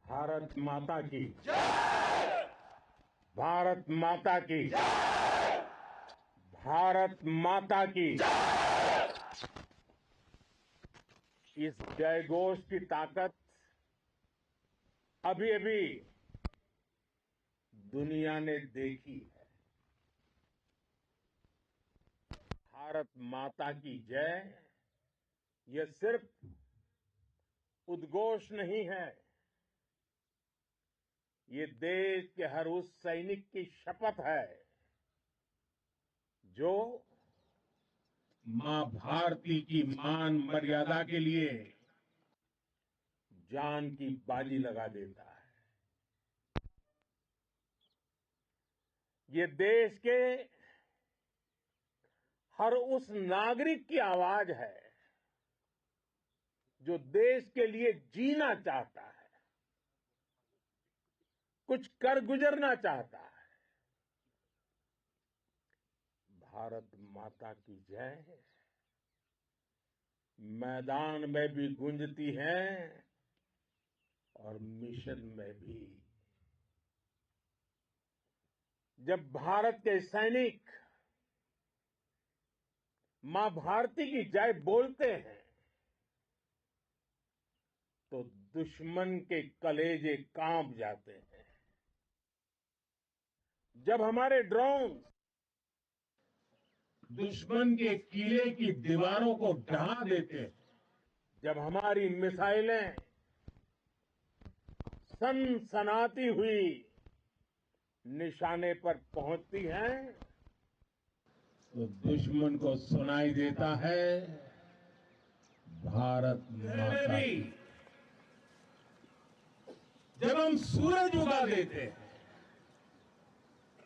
भारत माता की भारत माता की भारत माता की इस जयघोष की ताकत अभी अभी दुनिया ने देखी है। भारत माता की जय यह सिर्फ उद्घोष नहीं है, ये देश के हर उस सैनिक की शपथ है जो मां भारती की मान मर्यादा के लिए जान की बाजी लगा देता है। ये देश के हर उस नागरिक की आवाज है जो देश के लिए जीना चाहता है, कुछ कर गुजरना चाहता है। भारत माता की जय मैदान में भी गूंजती है और मिशन में भी। जब भारत के सैनिक मां भारती की जय बोलते हैं तो दुश्मन के कलेजे कांप जाते हैं। जब हमारे ड्रोन दुश्मन के किले की दीवारों को ढहा देते हैं, जब हमारी मिसाइलें सनसनाती हुई निशाने पर पहुंचती हैं तो दुश्मन को सुनाई देता है भारत माता की। जब हम सूरज उगा देते हैं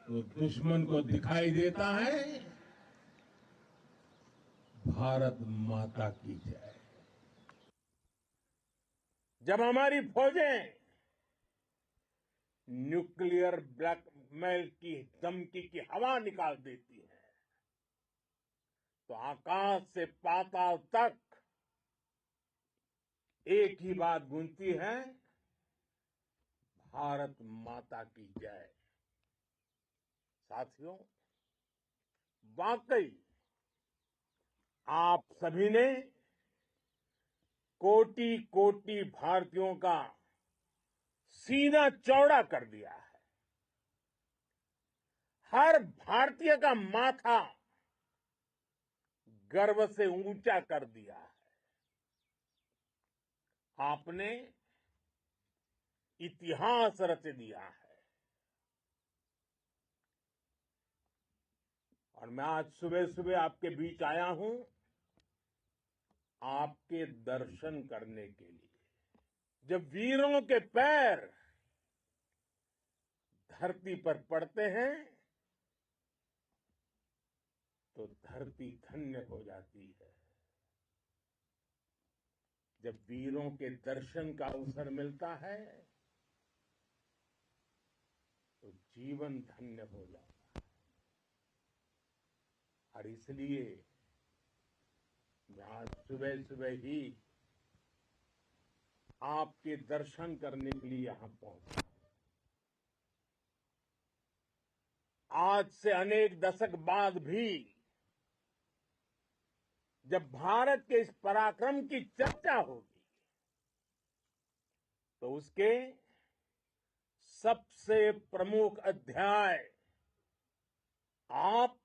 तो दुश्मन को दिखाई देता है भारत माता की जय। जब हमारी फौजें न्यूक्लियर ब्लैकमेल की धमकी की हवा निकाल देती है तो आकाश से पाताल तक एक ही बात गूंजती है, भारत माता की जय। साथियों, वाकई आप सभी ने कोटि कोटि भारतीयों का सीना चौड़ा कर दिया है। हर भारतीय का माथा गर्व से ऊंचा कर दिया है। आपने इतिहास रच दिया है। और मैं आज सुबह सुबह आपके बीच आया हूं आपके दर्शन करने के लिए। जब वीरों के पैर धरती पर पड़ते हैं तो धरती धन्य हो जाती है। जब वीरों के दर्शन का अवसर मिलता है तो जीवन धन्य हो जाता है। और इसलिए मैं आज सुबह सुबह ही आपके दर्शन करने के लिए यहां पहुंचा। आज से अनेक दशक बाद भी जब भारत के इस पराक्रम की चर्चा होगी तो उसके सबसे प्रमुख अध्याय आप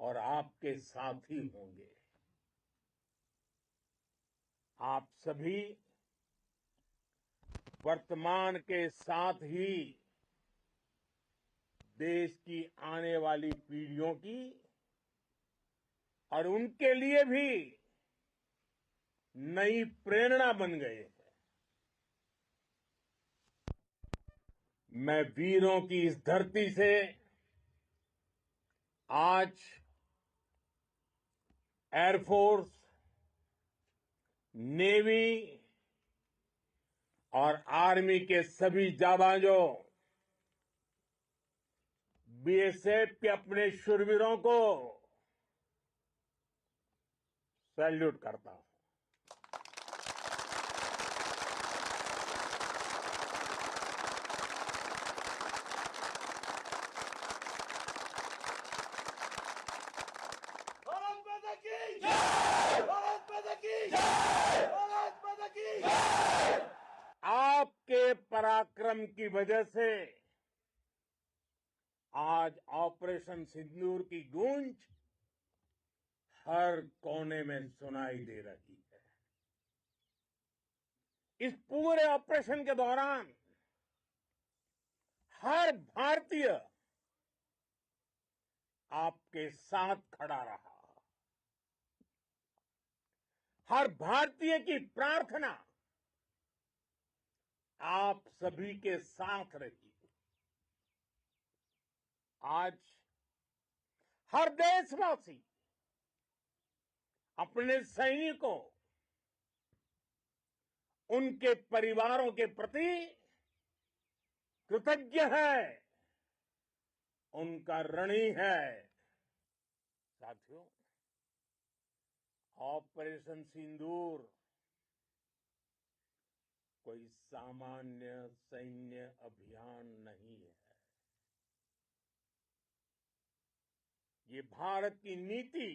और आपके साथी होंगे। आप सभी वर्तमान के साथ ही देश की आने वाली पीढ़ियों की और उनके लिए भी नई प्रेरणा बन गए हैं। मैं वीरों की इस धरती से आज एयरफोर्स, नेवी और आर्मी के सभी जाबाजों, बीएसएफ के अपने शूरवीरों को सैल्यूट करता हूं। माता की जय, भारत माता की जय, भारत माता की जय। आपके पराक्रम की वजह से आज ऑपरेशन सिंदूर की गूंज हर कोने में सुनाई दे रही है। इस पूरे ऑपरेशन के दौरान हर भारतीय आपके साथ खड़ा रहा। हर भारतीय की प्रार्थना आप सभी के साथ रही। आज हर देशवासी अपने सैनिकों, उनके परिवारों के प्रति कृतज्ञ है, उनका ऋणी है। साथियों, ऑपरेशन सिंदूर कोई सामान्य सैन्य अभियान नहीं है। ये भारत की नीति,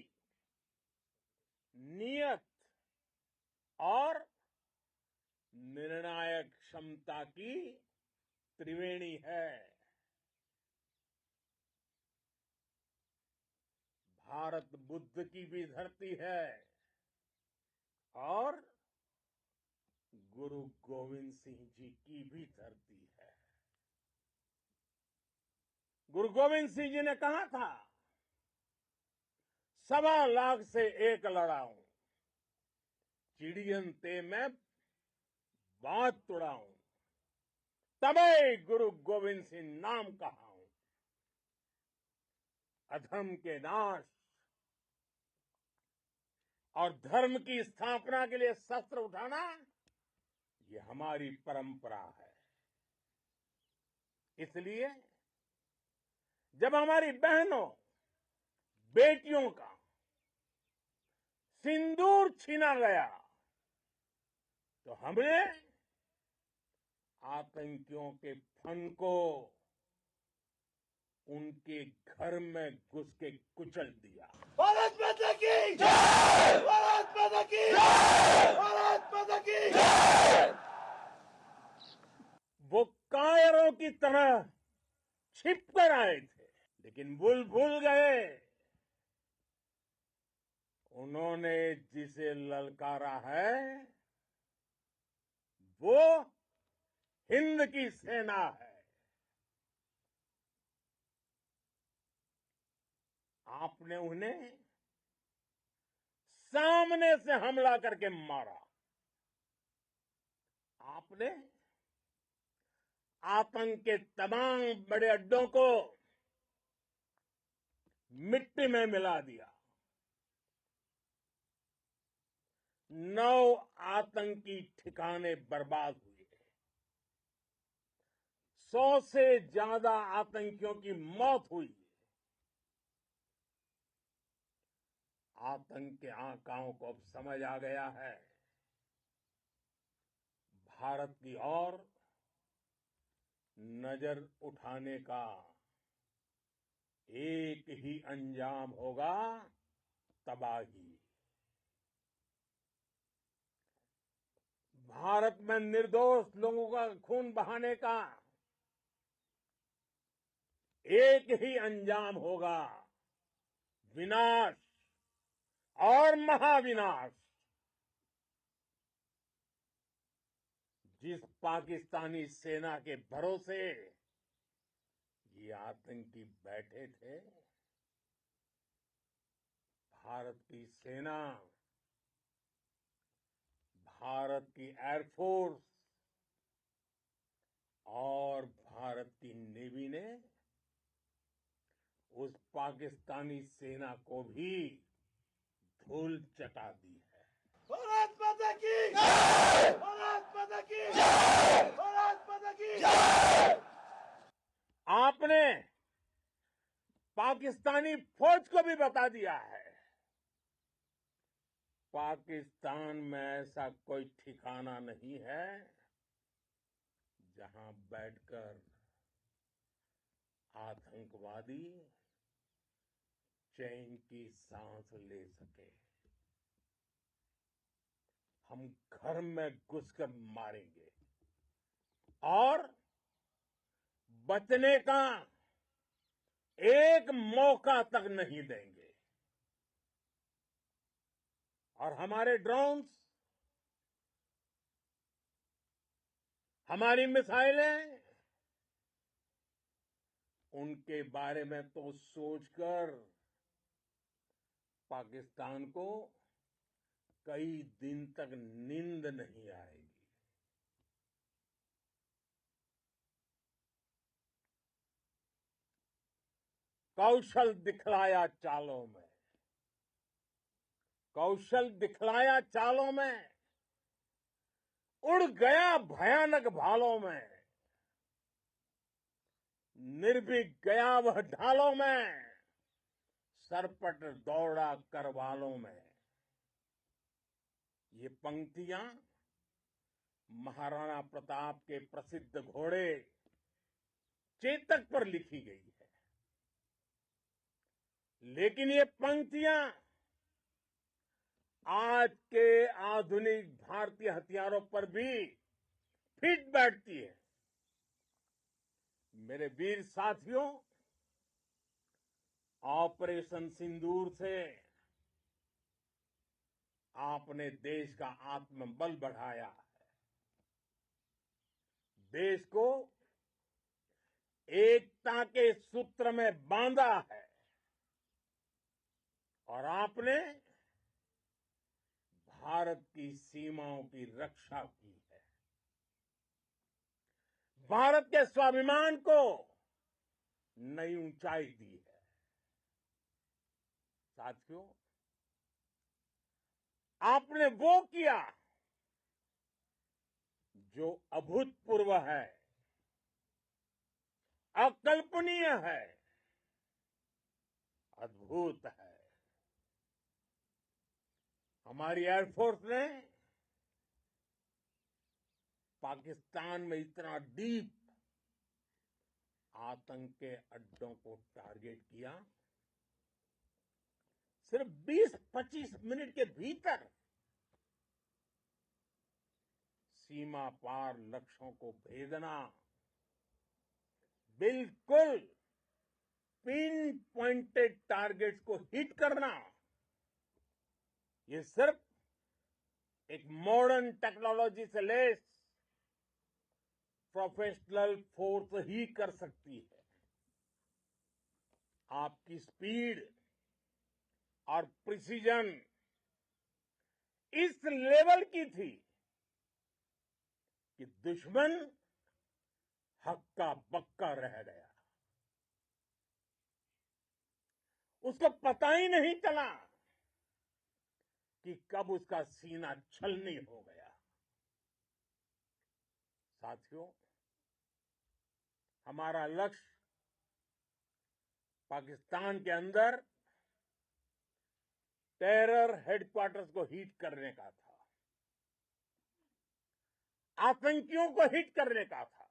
नियत और निर्णायक क्षमता की त्रिवेणी है। भारत बुद्ध की भी धरती है और गुरु गोविंद सिंह जी की भी धरती है। गुरु गोविंद सिंह जी ने कहा था, 1.25 लाख से एक लड़ाऊं, चिड़ियन ते मैं बात तुड़ाऊं, तबे गुरु गोविंद सिंह नाम कहाऊं। अधर्म के नाश और धर्म की स्थापना के लिए शस्त्र उठाना, ये हमारी परंपरा है। इसलिए जब हमारी बहनों, बेटियों का सिंदूर छीना गया, तो हमने आतंकियों के फन को उनके घर में घुस के कुचल दिया। भारत माता की जय, भारत माता की जय, भारत माता की जय। वो कायरों की तरह छिप कर आए थे, लेकिन भूल गए उन्होंने जिसे ललकारा है वो हिंद की सेना है। आपने उन्हें सामने से हमला करके मारा। आपने आतंक के तमाम बड़े अड्डों को मिट्टी में मिला दिया। 9 आतंकी ठिकाने बर्बाद हुए। 100 से ज्यादा आतंकियों की मौत हुई। आतंक के आकाओं को अब समझ आ गया है, भारत की ओर नजर उठाने का एक ही अंजाम होगा, तबाही। भारत में निर्दोष लोगों का खून बहाने का एक ही अंजाम होगा, विनाश और महाविनाश। जिस पाकिस्तानी सेना के भरोसे ये आतंकी बैठे थे, भारत की सेना, भारत की एयरफोर्स और भारत की नेवी ने उस पाकिस्तानी सेना को भी धूल चटा दी है। भारत माता की जय, भारत माता की जय, भारत माता की जय। आपने पाकिस्तानी फौज को भी बता दिया है, पाकिस्तान में ऐसा कोई ठिकाना नहीं है जहां बैठकर आतंकवादी चैन की सांस ले सके। हम घर में घुसकर मारेंगे और बचने का एक मौका तक नहीं देंगे। और हमारे ड्रोन्स, हमारी मिसाइलें, उनके बारे में तो सोचकर पाकिस्तान को कई दिन तक नींद नहीं आएगी। कौशल दिखलाया चालों में, कौशल दिखलाया चालों में, उड़ गया भयानक भालों में, निर्भीक गया वह ढालों में, सरपट दौड़ा करवालों में। ये पंक्तियां महाराणा प्रताप के प्रसिद्ध घोड़े चेतक पर लिखी गई है। लेकिन ये पंक्तियां आज के आधुनिक भारतीय हथियारों पर भी फिट बैठती है। मेरे वीर साथियों, ऑपरेशन सिंदूर से आपने देश का आत्मबल बढ़ाया है, देश को एकता के सूत्र में बांधा है और आपने भारत की सीमाओं की रक्षा की है। भारत के स्वाभिमान को नई ऊंचाई दी है। साथियों, आपने वो किया जो अभूतपूर्व है, अकल्पनीय है, अद्भुत है। हमारी एयरफोर्स ने पाकिस्तान में इतना डीप आतंक के अड्डों को टारगेट किया, सिर्फ 20-25 मिनट के भीतर सीमा पार लक्ष्यों को भेदना, बिल्कुल पिन पॉइंटेड टारगेट्स को हिट करना, ये सिर्फ एक मॉडर्न टेक्नोलॉजी से लेस प्रोफेशनल फोर्स ही कर सकती है। आपकी स्पीड और प्रिसीजन इस लेवल की थी कि दुश्मन हक्का बक्का रह गया। उसको पता ही नहीं चला कि कब उसका सीना छलनी हो गया। साथियों, हमारा लक्ष्य पाकिस्तान के अंदर टेरर हेडक्वार्टर्स को हिट करने का था, आतंकियों को हिट करने का था।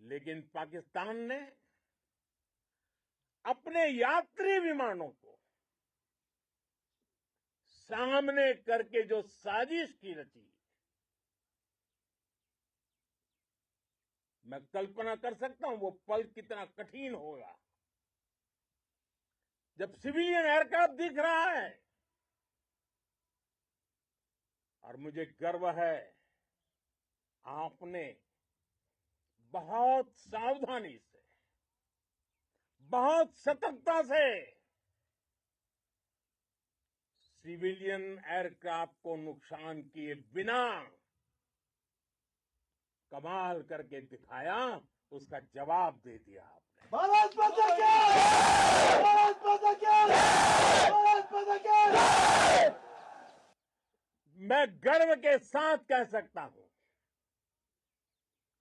लेकिन पाकिस्तान ने अपने यात्री विमानों को सामने करके जो साजिश की रची, मैं कल्पना कर सकता हूं वो पल कितना कठिन होगा जब सिविलियन एयरक्राफ्ट दिख रहा है। और मुझे गर्व है, आपने बहुत सावधानी से, बहुत सतर्कता से सिविलियन एयरक्राफ्ट को नुकसान किए बिना कमाल करके दिखाया, उसका जवाब दे दिया आपने। भारत माता की! भारत माता की! भारत माता की! मैं गर्व के साथ कह सकता हूं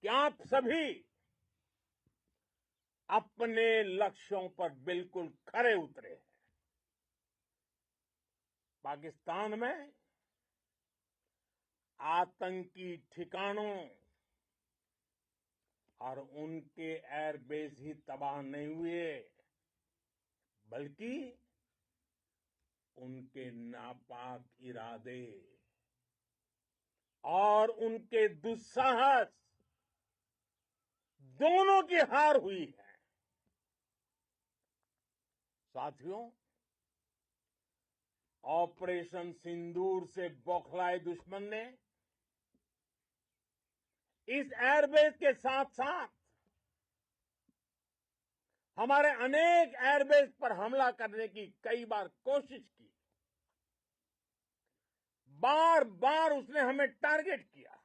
कि आप सभी अपने लक्ष्यों पर बिल्कुल खरे उतरे हैं। पाकिस्तान में आतंकी ठिकानों और उनके एयरबेस ही तबाह नहीं हुए, बल्कि उनके नापाक इरादे और उनके दुस्साहस दोनों की हार हुई है। साथियों, ऑपरेशन सिंदूर से बौखलाए दुश्मन ने इस एयरबेस के साथ साथ हमारे अनेक एयरबेस पर हमला करने की कई बार कोशिश की। बार बार उसने हमें टारगेट किया,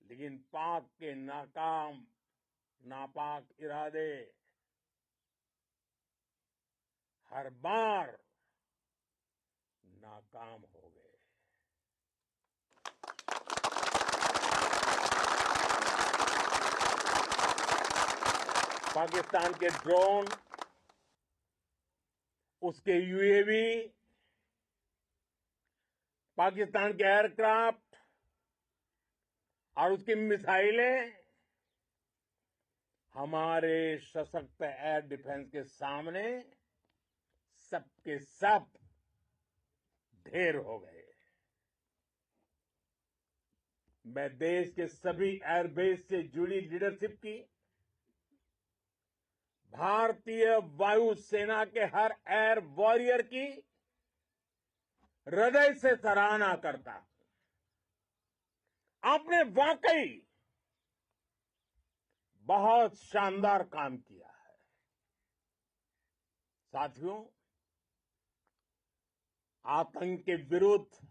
लेकिन पाक के नापाक इरादे हर बार नाकाम हो गए। पाकिस्तान के ड्रोन, उसके यूएवी, पाकिस्तान के एयरक्राफ्ट और उसकी मिसाइलें हमारे सशक्त एयर डिफेंस के सामने सबके सब ढेर हो गए। मैं देश के सभी एयरबेस से जुड़ी लीडरशिप की, भारतीय वायुसेना के हर एयर वॉरियर की हृदय से सराहना करता हूं। आपने वाकई बहुत शानदार काम किया है। साथियों, आतंक के विरुद्ध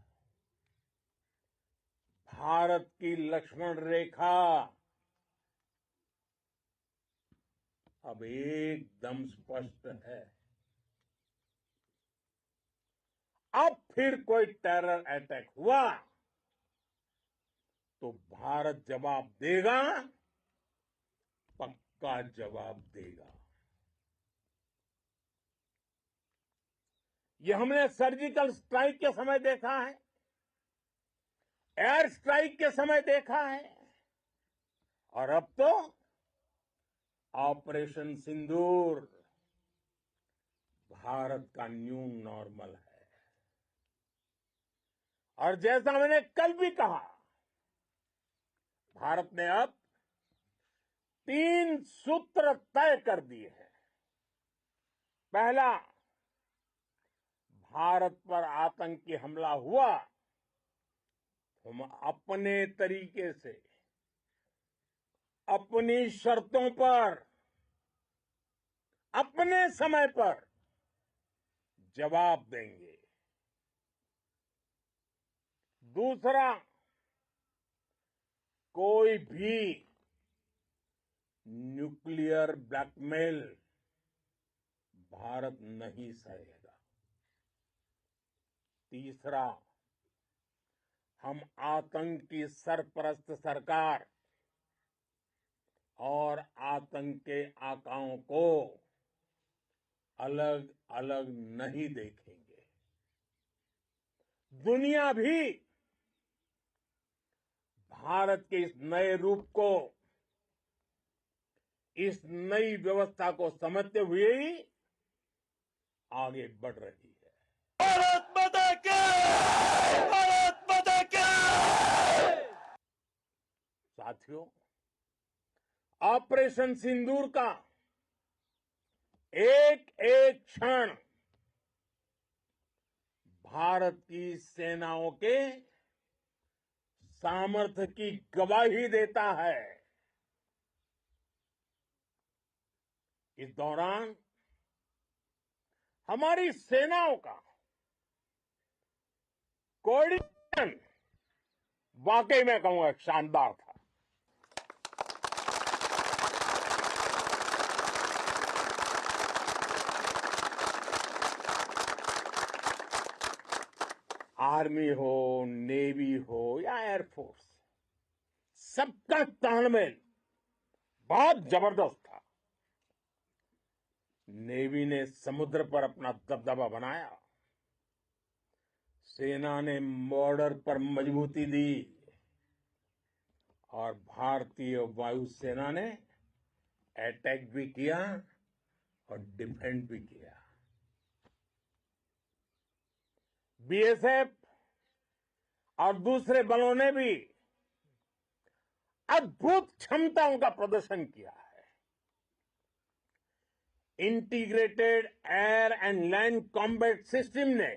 भारत की लक्ष्मण रेखा अब एकदम स्पष्ट है। अब फिर कोई टेरर अटैक हुआ तो भारत जवाब देगा, पक्का जवाब देगा। ये हमने सर्जिकल स्ट्राइक के समय देखा है, एयर स्ट्राइक के समय देखा है, और अब तो ऑपरेशन सिंदूर भारत का न्यू नॉर्मल है। और जैसा मैंने कल भी कहा, भारत ने अब 3 सूत्र तय कर दिए हैं। पहला, भारत पर आतंकी हमला हुआ, हम अपने तरीके से, अपनी शर्तों पर, अपने समय पर जवाब देंगे। दूसरा, कोई भी न्यूक्लियर ब्लैकमेल भारत नहीं सहेगा। तीसरा, हम आतंक की सरपरस्त सरकार और आतंक के आकाओं को अलग अलग नहीं देखेंगे। दुनिया भी भारत के इस नए रूप को, इस नई व्यवस्था को समझते हुए ही आगे बढ़ रही है। भारत माता की! भारत माता की! साथियों, ऑपरेशन सिंदूर का एक एक क्षण भारत की सेनाओं के सामर्थ्य की गवाही देता है। इस दौरान हमारी सेनाओं का कोऑर्डिनेशन वाकई में कहूंगा शानदार था। आर्मी हो, नेवी हो या एयरफोर्स, सबका तालमेल बहुत जबरदस्त था। नेवी ने समुद्र पर अपना दबदबा बनाया, सेना ने बॉर्डर पर मजबूती दी और भारतीय वायुसेना ने अटैक भी किया और डिफेंड भी किया। बीएसएफ और दूसरे बलों ने भी अद्भुत क्षमताओं का प्रदर्शन किया है। Integrated air and land combat system ने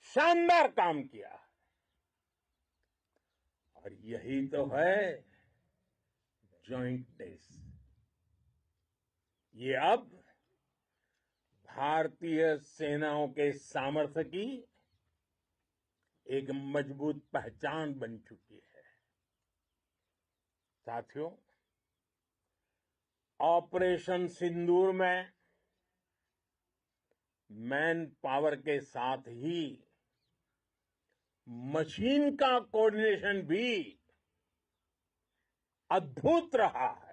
शानदार काम किया और यही तो है जॉइंटनेस। ये अब भारतीय सेनाओं के सामर्थ्य की एक मजबूत पहचान बन चुकी है। साथियों, ऑपरेशन सिंदूर में मैन पावर के साथ ही मशीन का कोऑर्डिनेशन भी अद्भुत रहा है।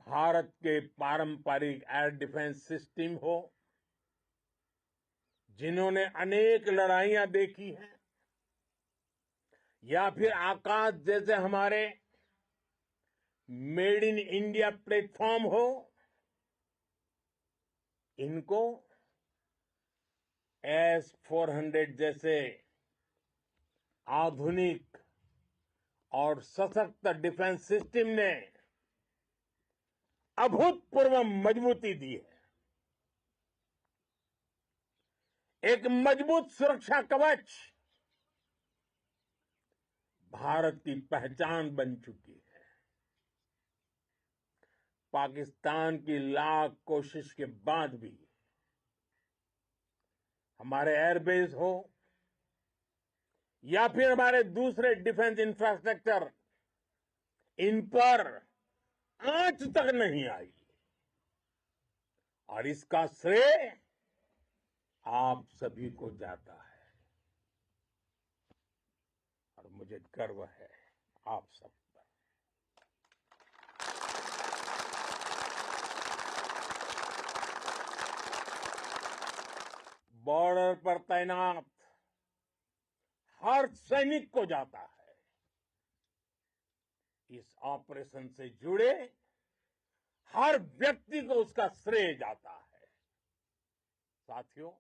भारत के पारंपरिक एयर डिफेंस सिस्टम हो, जिन्होंने अनेक लड़ाइयां देखी हैं, या फिर आकाश जैसे हमारे मेड इन इंडिया प्लेटफॉर्म हो, इनको S-400 जैसे आधुनिक और सशक्त डिफेंस सिस्टम ने अभूतपूर्व मजबूती दी है। एक मजबूत सुरक्षा कवच भारत की पहचान बन चुकी है। पाकिस्तान की लाख कोशिश के बाद भी हमारे एयरबेस हो या फिर हमारे दूसरे डिफेंस इंफ्रास्ट्रक्चर, इन पर आंच तक नहीं आई और इसका श्रेय आप सभी को जाता है और मुझे गर्व है आप सब पर। बॉर्डर पर तैनात हर सैनिक को जाता है। इस ऑपरेशन से जुड़े हर व्यक्ति को उसका श्रेय जाता है। साथियों,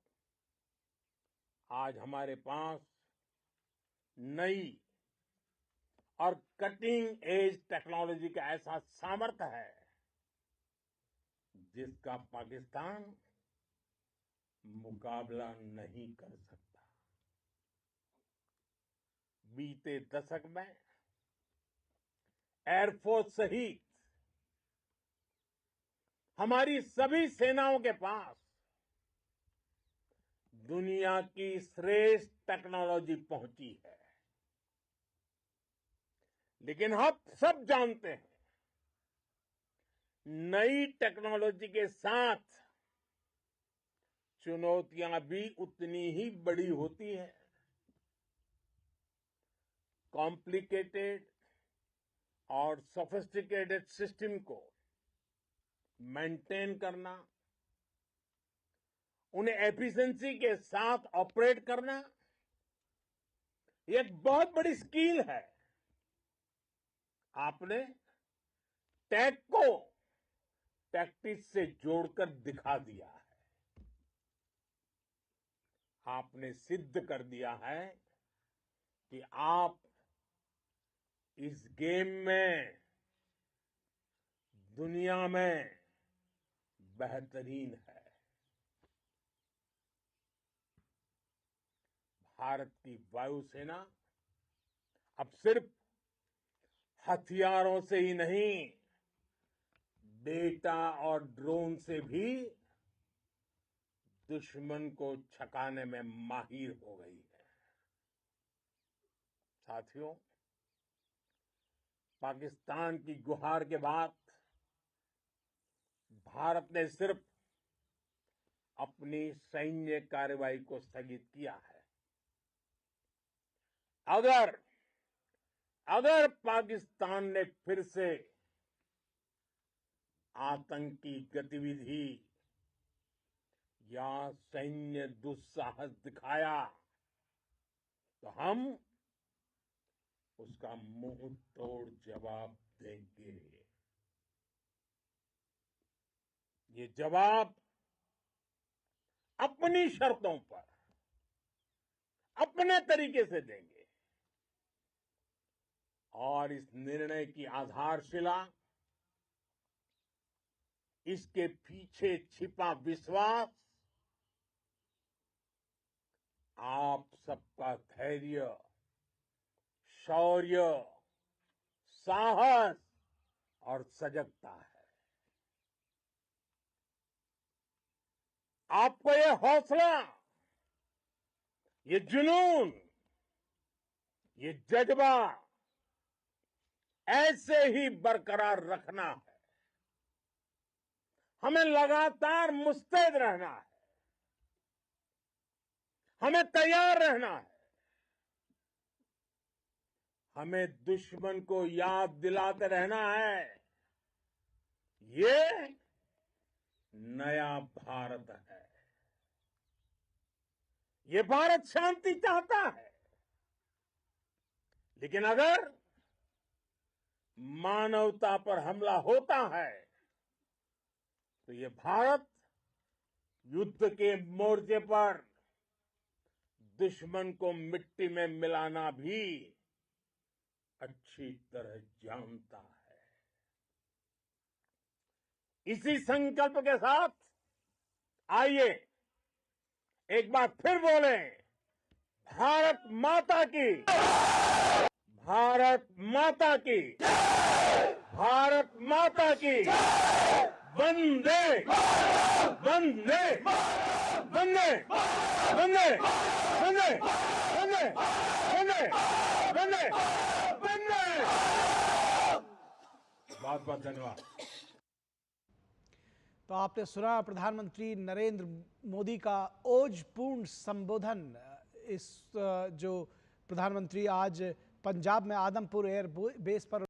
आज हमारे पास नई और कटिंग एज टेक्नोलॉजी का ऐसा सामर्थ्य है जिसका पाकिस्तान मुकाबला नहीं कर सकता। बीते दशक में एयरफोर्स सहित हमारी सभी सेनाओं के पास दुनिया की श्रेष्ठ टेक्नोलॉजी पहुंची है। लेकिन हम सब जानते हैं, नई टेक्नोलॉजी के साथ चुनौतियां भी उतनी ही बड़ी होती हैं। कॉम्प्लिकेटेड और सोफिस्टिकेटेड सिस्टम को मेंटेन करना, उन्हें एफिशिएंसी के साथ ऑपरेट करना, ये एक बहुत बड़ी स्किल है। आपने टेक को टैक्टिक्स से जोड़कर दिखा दिया है। आपने सिद्ध कर दिया है कि आप इस गेम में दुनिया में बेहतरीन है। भारत की वायुसेना अब सिर्फ हथियारों से ही नहीं, डेटा और ड्रोन से भी दुश्मन को छकाने में माहिर हो गई है। साथियों, पाकिस्तान की गुहार के बाद भारत ने सिर्फ अपनी सैन्य कार्रवाई को स्थगित किया है। अगर पाकिस्तान ने फिर से आतंकी गतिविधि या सैन्य दुस्साहस दिखाया तो हम उसका मुंह तोड़ जवाब देंगे। ये जवाब अपनी शर्तों पर अपने तरीके से देंगे और इस निर्णय की आधारशिला इसके पीछे छिपा विश्वास आप सबका धैर्य, शौर्य, साहस और सजगता है। आपको ये हौसला, ये जुनून, ये जज्बा ऐसे ही बरकरार रखना है। हमें लगातार मुस्तैद रहना है, हमें तैयार रहना है, हमें दुश्मन को याद दिलाते रहना है, ये नया भारत है। ये भारत शांति चाहता है, लेकिन अगर मानवता पर हमला होता है तो ये भारत युद्ध के मोर्चे पर दुश्मन को मिट्टी में मिलाना भी अच्छी तरह जानता है। इसी संकल्प के साथ आइए एक बार फिर बोलें, भारत माता की, भारत माता की, भारत माता की, वंदे वंदे वंदे वंदे वंदे वंदे वंदे वंदे वंदे। बहुत बहुत धन्यवाद। तो आपने सुना प्रधानमंत्री नरेंद्र मोदी का ओजपूर्ण संबोधन। इस जो प्रधानमंत्री आज पंजाब में आदमपुर एयर बेस पर